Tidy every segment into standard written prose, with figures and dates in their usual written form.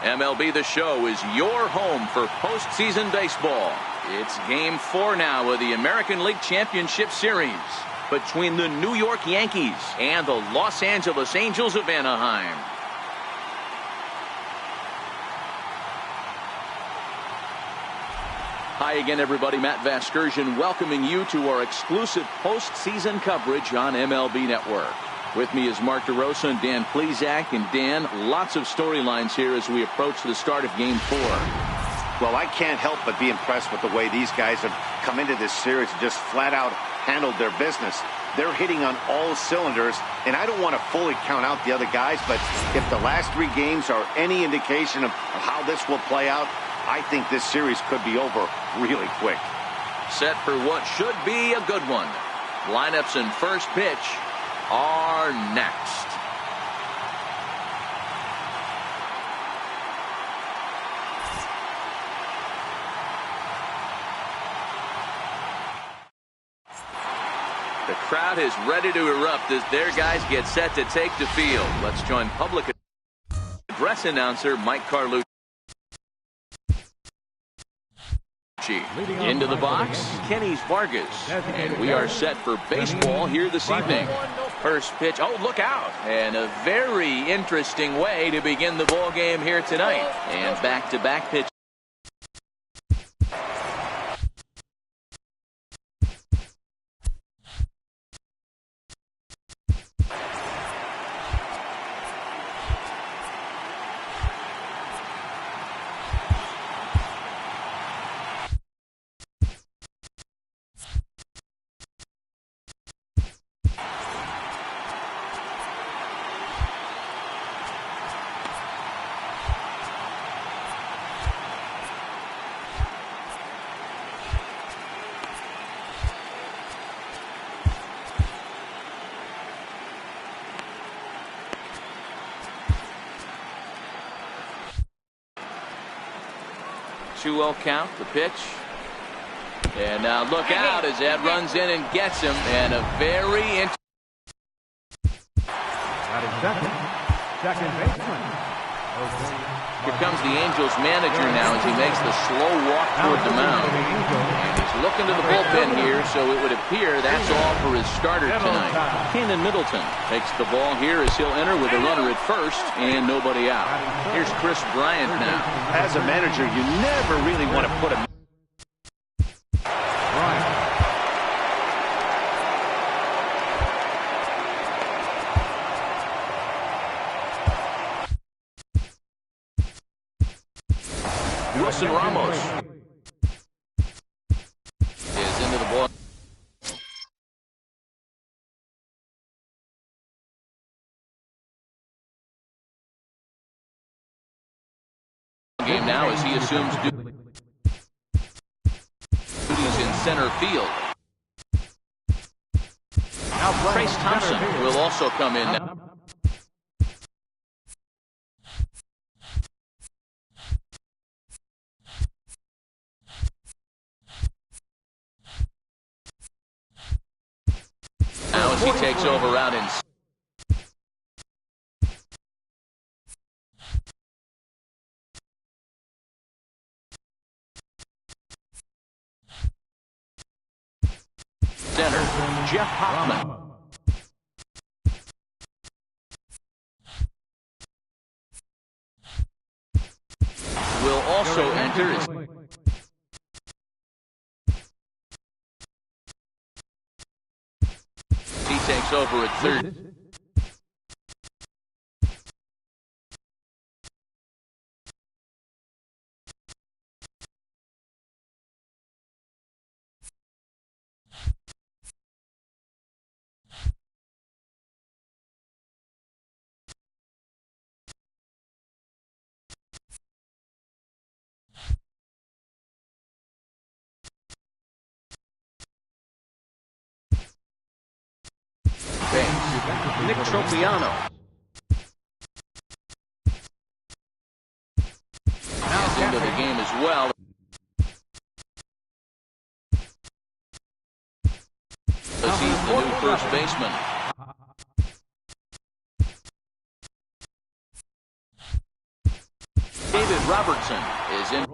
MLB The Show is your home for postseason baseball. It's Game 4 now of the American League Championship Series between the New York Yankees and the Los Angeles Angels of Anaheim. Hi again, everybody. Matt Vasgersian welcoming you to our exclusive postseason coverage on MLB Network. With me is Mark DeRosa and Dan Plesac. And Dan, lots of storylines here as we approach the start of Game 4. Well, I can't help but be impressed with the way these guys have come into this series and just flat out handled their business. They're hitting on all cylinders, and I don't want to fully count out the other guys, but if the last 3 games are any indication of how this will play out, I think this series could be over really quick. Set for what should be a good one. Lineups and first pitch are next. The crowd is ready to erupt as their guys get set to take the field. Let's join public address announcer Mike Carlucci. Into the box, Kenny Vargas, and we are set for baseball here this evening. First pitch, oh, look out, and a very interesting way to begin the ball game here tonight. And back-to-back pitch. Two-0 count, the pitch. And now look out as Ed runs in and gets him. And a very second baseman. Here comes the Angels manager now as he makes the slow walk toward the mound. And he's looking to the bullpen here, so it would appear that's all for his starter tonight. Keenan Middleton takes the ball here as he'll enter with a runner at first and nobody out. Here's Chris Bryant now. As a manager, you never really want to put a Wilson Ramos is into the ball. Game now as he assumes duties in center field. Trace Thompson will also come in now. Now as he takes over out in center, Jeff Hoffman. Will also enter as he takes over at third. Nick Tropiano. Now into the game as well. As he's the new first baseman. David Robertson is in.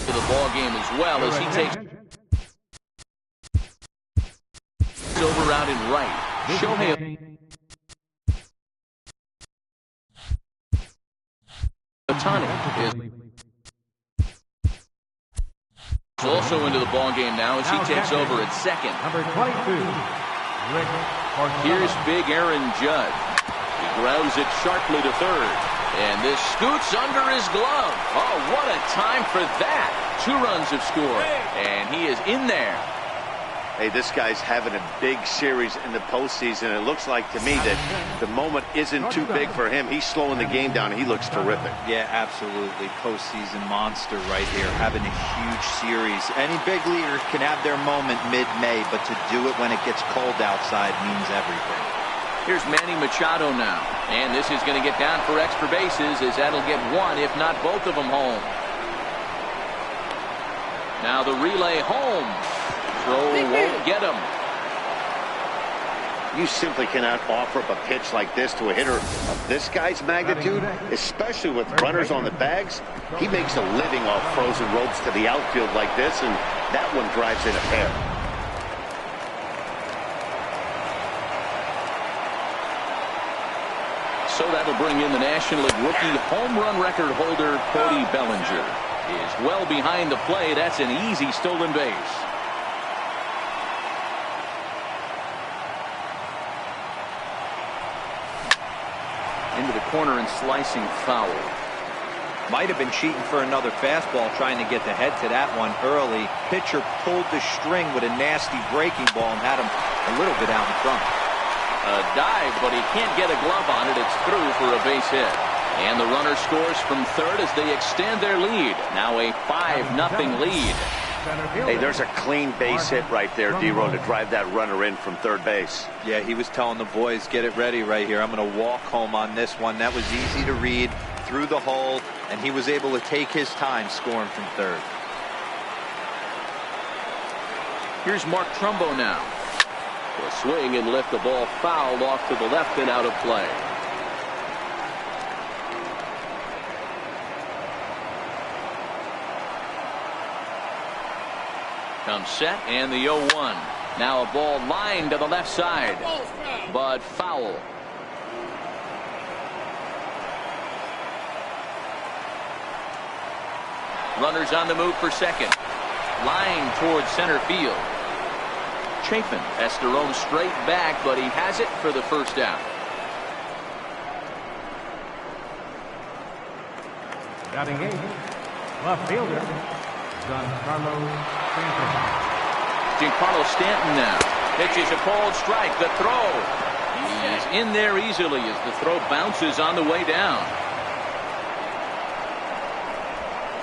To the ball game as well as he takes over out in right. Shohei Ohtani is also into the ball game now as he takes over at second. Number 22, Rick. Here's big Aaron Judge. He grounds it sharply to third. And this scoots under his glove. Oh, what a time for that. 2 runs have scored. And he is in there. Hey, this guy's having a big series in the postseason. It looks like to me that the moment isn't too big for him. He's slowing the game down. He looks terrific. Yeah, absolutely. Postseason monster right here, having a huge series. Any big leaguer can have their moment mid-May, but to do it when it gets cold outside means everything. Here's Manny Machado now. And this is going to get down for extra bases as that'll get 1, if not both of them home. Now the relay home. Throw won't get him. You simply cannot offer up a pitch like this to a hitter of this guy's magnitude, especially with runners on the bags. He makes a living off frozen ropes to the outfield like this, and that one drives in a pair. So that'll bring in the National League rookie home run record holder, Cody Bellinger. Is well behind the plate. That's an easy stolen base. Into the corner and slicing foul. Might have been cheating for another fastball, trying to get the head to that one early. Pitcher pulled the string with a nasty breaking ball and had him a little bit out in front. A dive, but he can't get a glove on it. It's through for a base hit. And the runner scores from third as they extend their lead. Now a 5-0 lead. Hey, there's a clean base hit right there, D-Ro, to drive that runner in from third base. Yeah, he was telling the boys, get it ready right here. I'm going to walk home on this one. That was easy to read through the hole, and he was able to take his time scoring from third. Here's Mark Trumbo now. Will swing and lift the ball foul off to the left and out of play. Comes set and the 0-1. Now a ball lined to the left side, but foul. Runners on the move for second. Line towards center field. Chafin has to roam straight back, but he has it for the first out. Batting 8, left fielder, Giancarlo Stanton. Giancarlo Stanton now pitches a cold strike. The throw. He is in there easily as the throw bounces on the way down.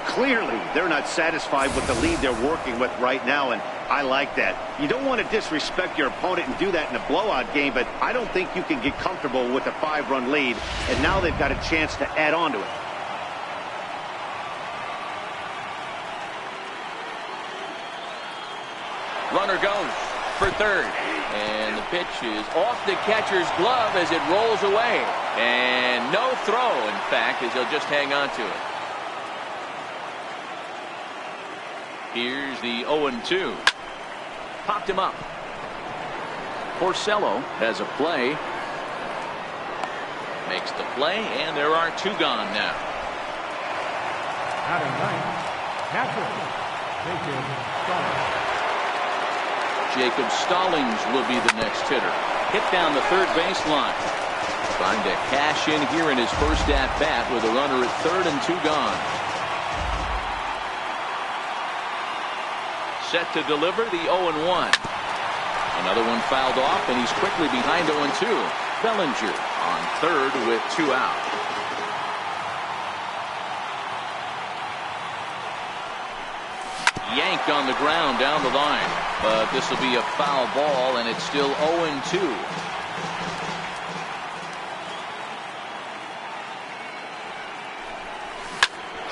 Clearly, they're not satisfied with the lead they're working with right now, and I like that. You don't want to disrespect your opponent and do that in a blowout game, but I don't think you can get comfortable with a 5-run lead, and now they've got a chance to add on to it. Runner goes for third, and the pitch is off the catcher's glove as it rolls away, and no throw, in fact, as he'll just hang on to it. Here's the 0-2. Popped him up. Porcello has a play. Makes the play, and there are 2 gone now. Batting 9, catcher, Jacob Stallings will be the next hitter. Hit down the third baseline. Trying to cash in here in his first at-bat with a runner at third and 2 gone. Set to deliver the 0-1. Another one fouled off, and he's quickly behind 0-2. Bellinger on third with 2 out. Yanked on the ground down the line, but this will be a foul ball, and it's still 0-2.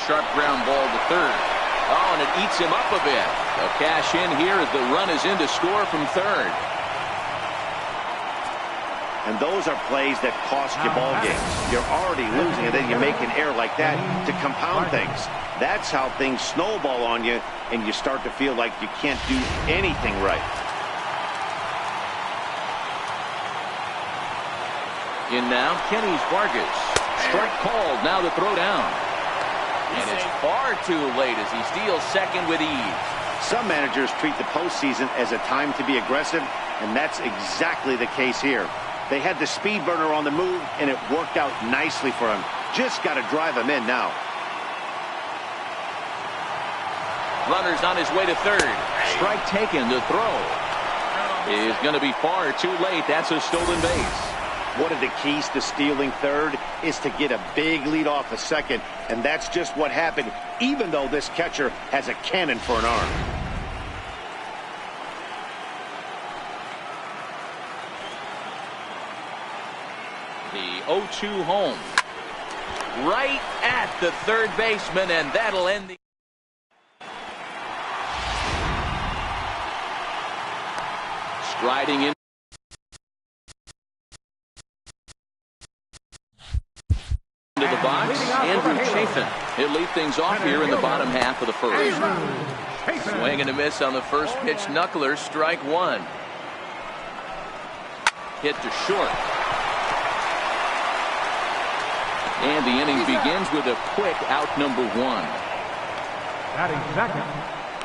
sharp ground ball to third. Oh, and it eats him up a bit. They'll cash in here as the run is in to score from third. And those are plays that cost you ball games. You're already losing, and then you make an error like that to compound things. That's how things snowball on you, and you start to feel like you can't do anything right. In now, Kenny's Vargas. Strike called, now the throw down. And it's far too late as he steals second with ease. Some managers treat the postseason as a time to be aggressive, and that's exactly the case here. They had the speed burner on the move, and it worked out nicely for him. Just got to drive him in now. Runner's on his way to third. Strike taken. The throw is going to be far too late. That's a stolen base. One of the keys to stealing third is to get a big lead off a second, and that's just what happened, even though this catcher has a cannon for an arm. The 0-2 home. Right at the third baseman, and that'll end the... Striding in. Into the box, Andrew Chafin. He'll lead things off here in the bottom half of the first. Swing and a miss on the first pitch. Knuckler, strike one. Hit to short. And the inning begins with a quick out number one. Batting second,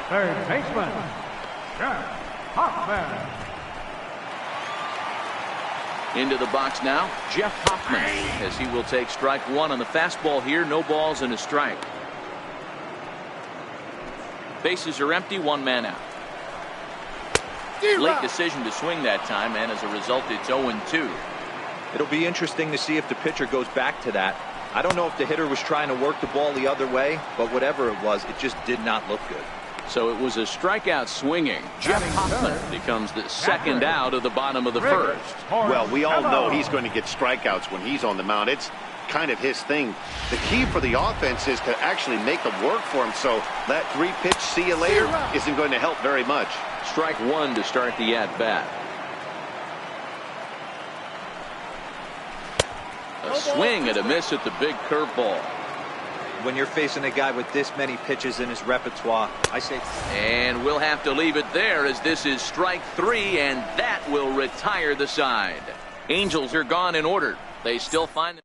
third baseman, Jeff Hoffman. Into the box now, Jeff Hoffman, as he will take strike one on the fastball here. No balls and a strike. Bases are empty, one man out. Late decision to swing that time, and as a result, it's 0-2. It'll be interesting to see if the pitcher goes back to that. I don't know if the hitter was trying to work the ball the other way, but whatever it was, it just did not look good. So it was a strikeout swinging. Jeff Hoffman becomes the second out of the bottom of the first. Well, we all know he's going to get strikeouts when he's on the mound. It's kind of his thing. The key for the offense is to actually make them work for him, so that three-pitch see you later isn't going to help very much. Strike one to start the at-bat. A swing and a miss at the big curveball. When you're facing a guy with this many pitches in his repertoire, I say... And we'll have to leave it there as this is strike three, and that will retire the side. Angels are gone in order. They still find...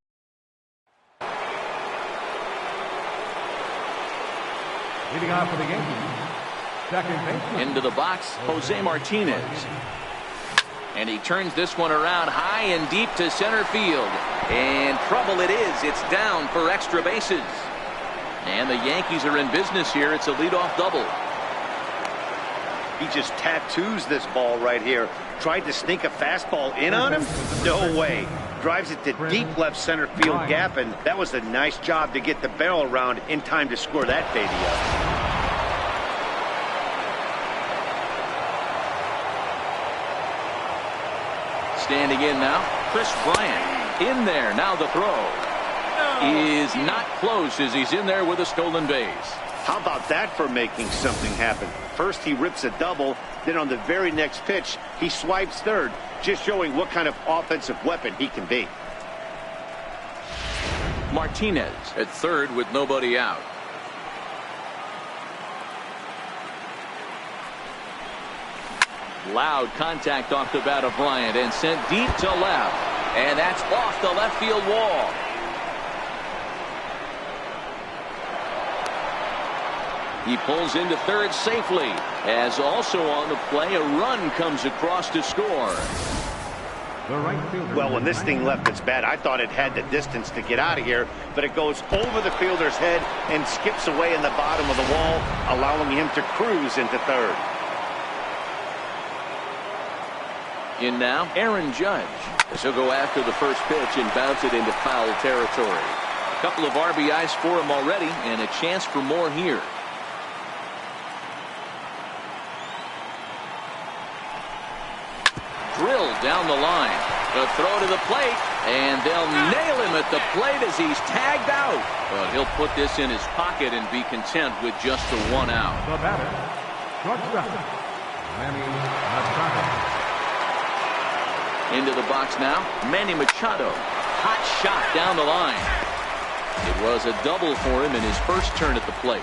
Leading off for the Yankees, second baseman. Into the box, Jose Martinez. And he turns this one around high and deep to center field. And trouble it is. It's down for extra bases. And the Yankees are in business here. It's a leadoff double. He just tattoos this ball right here. Tried to sneak a fastball in on him? No way. Drives it to deep left center field gap, and that was a nice job to get the barrel around in time to score that baby up. Standing in now, Chris Bryant. In there, now the throw is not close as he's in there with a stolen base. How about that for making something happen? First he rips a double, then on the very next pitch he swipes third, just showing what kind of offensive weapon he can be. Martinez at third with nobody out. Loud contact off the bat of Bryant and sent deep to left. And that's off the left field wall. He pulls into third safely, as also on the play a run comes across to score. Well, when this thing left its bat, I thought it had the distance to get out of here, but it goes over the fielder's head and skips away in the bottom of the wall, allowing him to cruise into third. In now, Aaron Judge. He'll go after the first pitch and bounce it into foul territory. A couple of RBIs for him already, and a chance for more here. Drilled down the line. The throw to the plate. And they'll nail him at the plate as he's tagged out. But he'll put this in his pocket and be content with just the 1 out. The batter, shortstop, Manny Machado. Into the box now, Manny Machado. Hot shot down the line. It was a double for him in his first turn at the plate.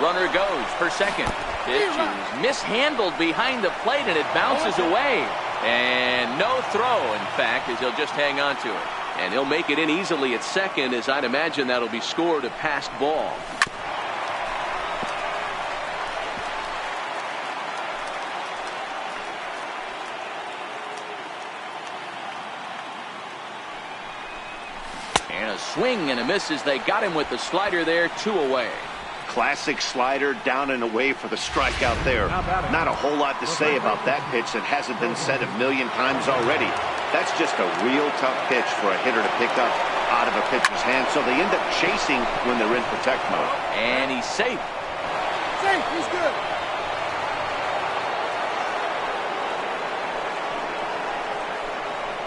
Runner goes for second. Pitch is mishandled behind the plate and it bounces away. And no throw, in fact, as he'll just hang on to it. And he'll make it in easily at second, as I'd imagine that'll be scored a passed ball. And a swing and a miss as they got him with the slider there, 2 away. Classic slider, down and away for the strikeout there. Not a whole lot to say about that pitch that hasn't been said a million times already. That's just a real tough pitch for a hitter to pick up out of a pitcher's hand, so they end up chasing when they're in protect mode. And he's safe. Safe, he's good.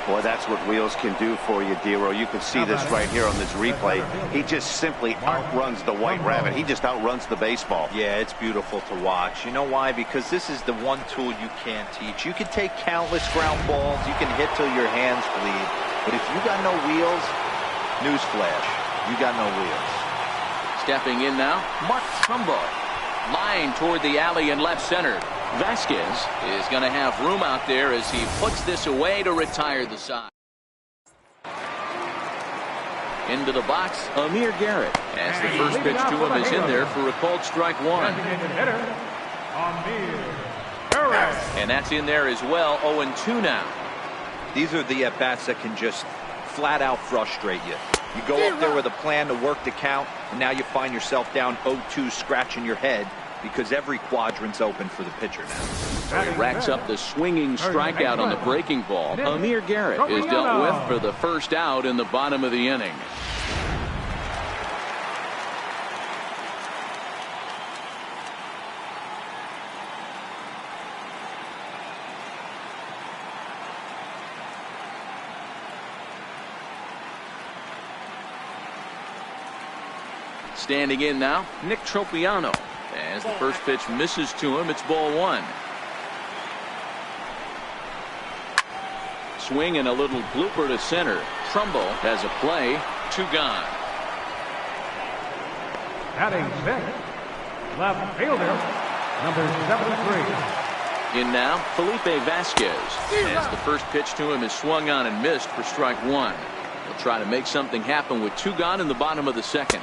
Boy, that's what wheels can do for you, Dero. You can see this right here on this replay. He just simply outruns the white rabbit. He just outruns the baseball. Yeah, it's beautiful to watch. You know why? Because this is the one tool you can't teach. You can take countless ground balls. You can hit till your hands bleed. But if you got no wheels, newsflash, you got no wheels. Stepping in now, Mark Trumbo. Line toward the alley in left center. Vasquez is going to have room out there as he puts this away to retire the side. Into the box, Amir Garrett, as the first pitch to him is in there for a called strike 1. And that's in there as well, 0-2 now. These are the at-bats that can just flat out frustrate you. You go up there with a plan to work the count, and now you find yourself down 0-2 scratching your head because every quadrant's open for the pitcher now. So he racks up the swinging strikeout on the breaking ball. Amir Garrett is dealt with for the first out in the bottom of the inning. Standing in now, Nick Tropiano. As the first pitch misses to him, it's ball 1. Swing and a little blooper to center. Trumbo has a play. 2 gone. Batting 6, left fielder, number 73. In now, Felipe Vasquez. As the first pitch to him is swung on and missed for strike 1. He'll try to make something happen with 2 gone in the bottom of the second.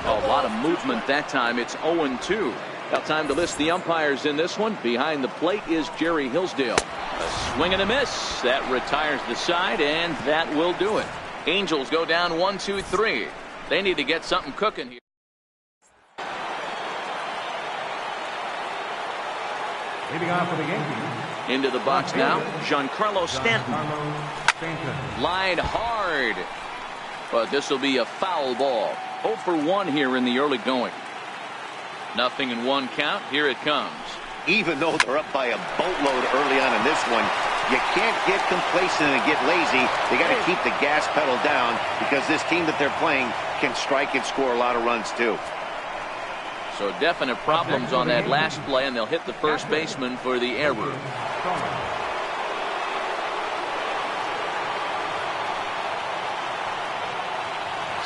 A lot of movement that time. It's 0-2. Now time to list the umpires in this one. Behind the plate is Jerry Hillsdale. A swing and a miss. That retires the side, and that will do it. Angels go down 1-2-3. They need to get something cooking here. Leading off for the Yankees. Into the box now, Giancarlo Stanton. Line hard. But this will be a foul ball. 0 for 1 here in the early going. 0-1 count. Here it comes. Even though they're up by a boatload early on in this one, you can't get complacent and get lazy. You got to keep the gas pedal down because this team that they're playing can strike and score a lot of runs too. So definite problems on that last play, and they'll hit the first baseman for the error.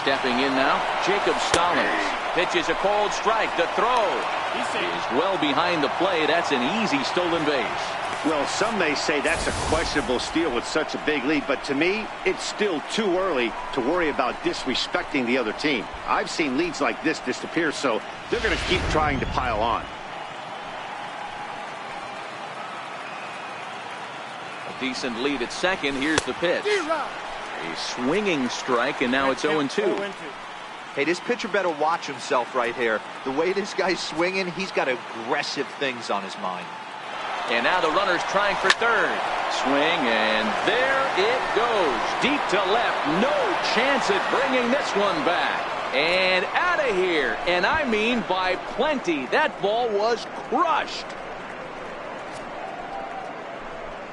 Stepping in now, Jacob Stallings. Pitches a cold strike. The throw is well behind the play. That's an easy stolen base. Well, some may say that's a questionable steal with such a big lead, but to me, it's still too early to worry about disrespecting the other team. I've seen leads like this disappear, so they're going to keep trying to pile on. A decent lead at second. Here's the pitch. A swinging strike, and now it's 0-2. Hey, this pitcher better watch himself right here. The way this guy's swinging, he's got aggressive things on his mind. And now the runner's trying for third. Swing, and there it goes. Deep to left. No chance at bringing this one back. And out of here. And I mean by plenty. That ball was crushed.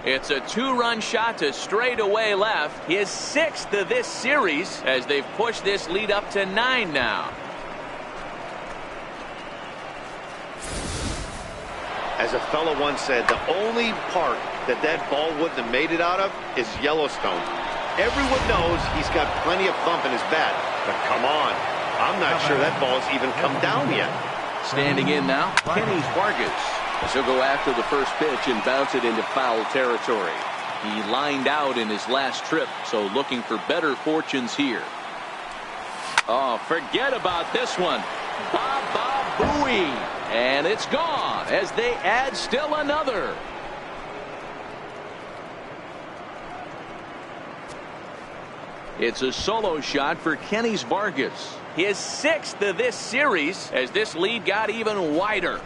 It's a 2-run shot to straightaway left. His 6th of this series as they've pushed this lead up to 9 now. As a fellow once said, the only park that ball wouldn't have made it out of is Yellowstone. Everyone knows he's got plenty of thump in his bat, but come on. I'm not sure that ball's even come down yet. Standing in now, Kenny Vargas. As he'll go after the first pitch and bounce it into foul territory. He lined out in his last trip, so looking for better fortunes here. Oh, forget about this one. Baba Booey. And it's gone as they add still another. It's a solo shot for Kenny Vargas. His 6th of this series as this lead got even wider.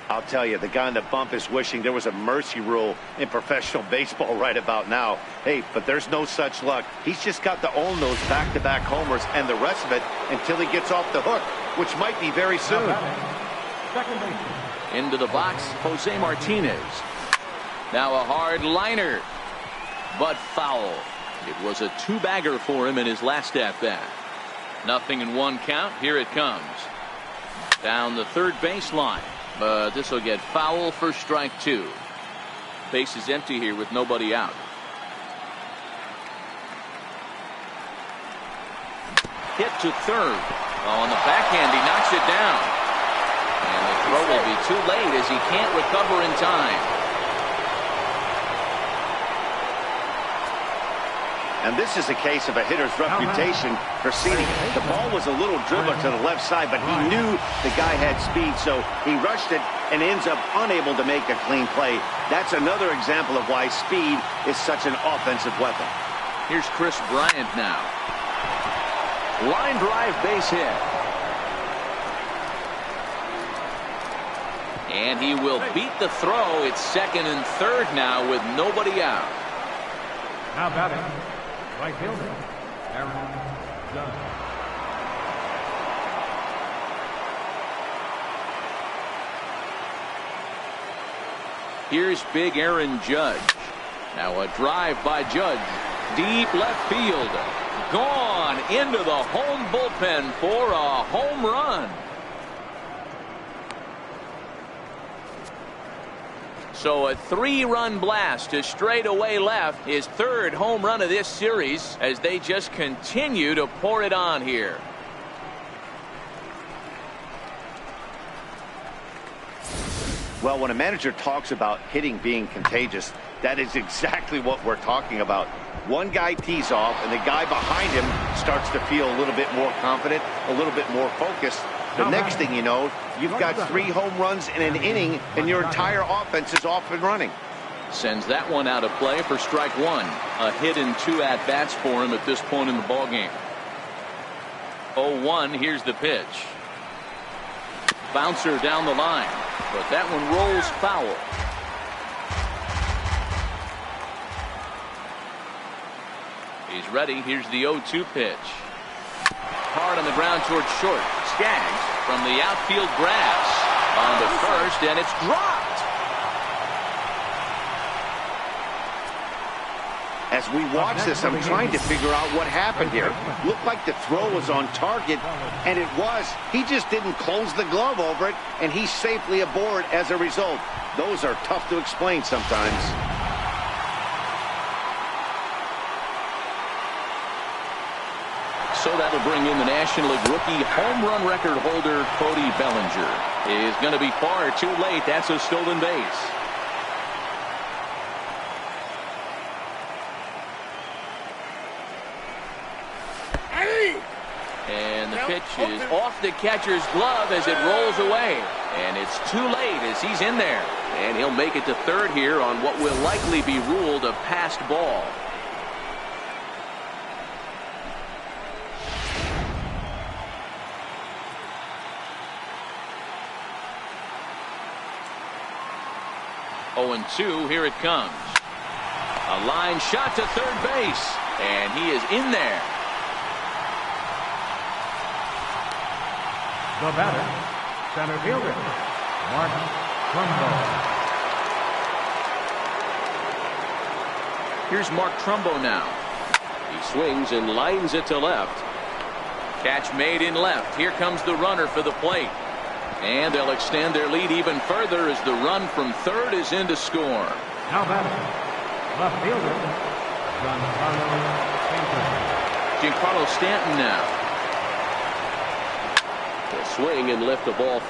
I'll tell you, the guy in the bump is wishing there was a mercy rule in professional baseball right about now. Hey, but there's no such luck. He's just got to own those back-to-back homers and the rest of it until he gets off the hook, which might be very soon. Into the box, Jose Martinez. Now a hard liner, but foul. It was a 2-bagger for him in his last at-bat. Nothing in 1 count. Here it comes. Down the third baseline. But this will get foul for strike 2. Base is empty here with nobody out. Hit to third. On the backhand, he knocks it down. And the throw will be too late as he can't recover in time. And this is a case of a hitter's reputation proceeding. The ball was a little dribbler to the left side, but he knew the guy had speed, so he rushed it and ends up unable to make a clean play. That's another example of why speed is such an offensive weapon. Here's Chris Bryant now. Line drive base hit. And he will beat the throw. It's second and third now with nobody out. Now batting, right fielder, Aaron Judge. Here's big Aaron Judge. Now a drive by Judge. Deep left field. Gone into the home bullpen for a home run. So a 3-run blast to straightaway left, his 3rd home run of this series as they just continue to pour it on here. Well, when a manager talks about hitting being contagious, that is exactly what we're talking about. One guy tees off and the guy behind him starts to feel a little bit more confident, a little bit more focused. The next thing you know, you've got 3 home runs in an inning and your entire offense is off and running. Sends that one out of play for strike 1. A hit and 2 at-bats for him at this point in the ballgame. 0-1, here's the pitch. Bouncer down the line, but that one rolls foul. He's ready. Here's the 0-2 pitch. Hard on the ground towards short. Skaggs from the outfield grass on to first, and it's dropped. As we watch this, I'm trying to figure out what happened here. Looked like the throw was on target, and it was. He just didn't close the glove over it, and he's safely aboard as a result. Those are tough to explain sometimes. So that'll bring in the National League rookie home run record holder, Cody Bellinger. Is going to be far too late. That's a stolen base. And the pitch is off the catcher's glove as it rolls away. And it's too late as he's in there. And he'll make it to third here on what will likely be ruled a passed ball. (0-2), here it comes. A line shot to third base, and he is in there. The batter, Center fielder, Mark Trumbo. Here's Mark Trumbo now. He swings and lines it to left. Catch made in left. Here comes the runner for the plate. And they'll extend their lead even further as the run from third is in to score. Now batting, left fielder, Giancarlo Stanton. Giancarlo Stanton now. He'll swing and lift the ball.